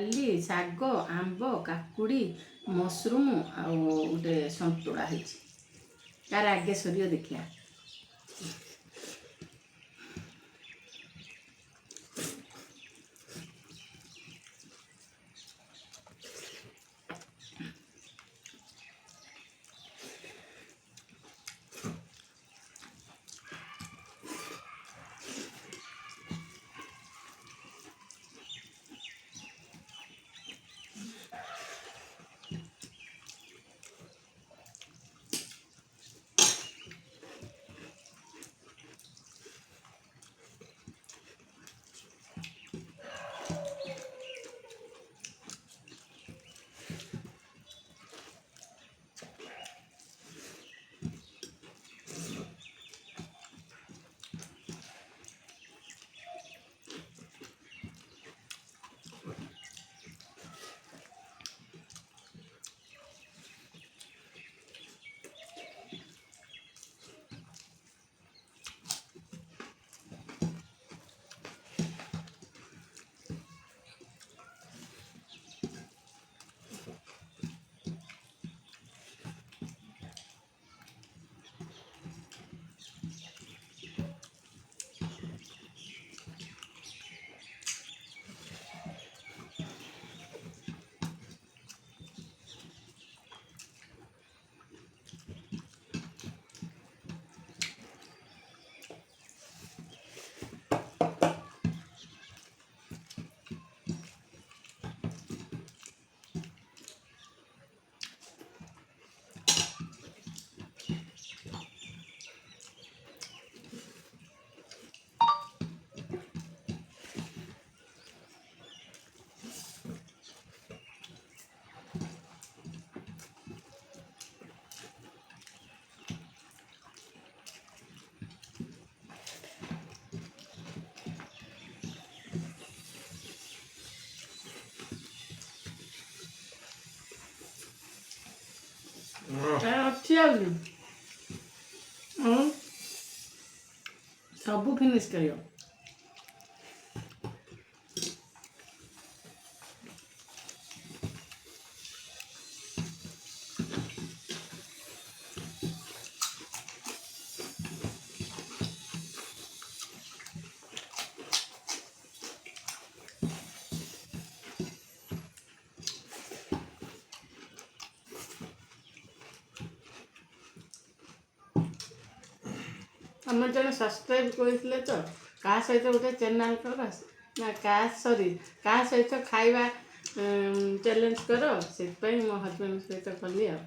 ଡାଲି ଶାଗ ଆମ୍ବ କାକୁଡ଼ି ମସରୁମ୍ ଆଉ ଗୋଟେ ସନ୍ତୁଳା ହେଇଛି। ତାର ଆଗେ ସରିବ ଦେଖିବା। ଅଛି ଆଉ ସବୁ ଫିନିଶ କରିବ। আমার জন্য সবসক্রাইব করেছিলে তো কাହା ସହିତ ଗୋଟେ ଚ୍ୟାନେଲ୍ କର ନା କାହା ସହିତ ଖାଇବା ଚ୍ୟାଲେଞ୍ଜ କର, ସେଥିପାଇଁ ମୋ ହଜବେଣ୍ଡ ସହିତ କଲି ଆଉ।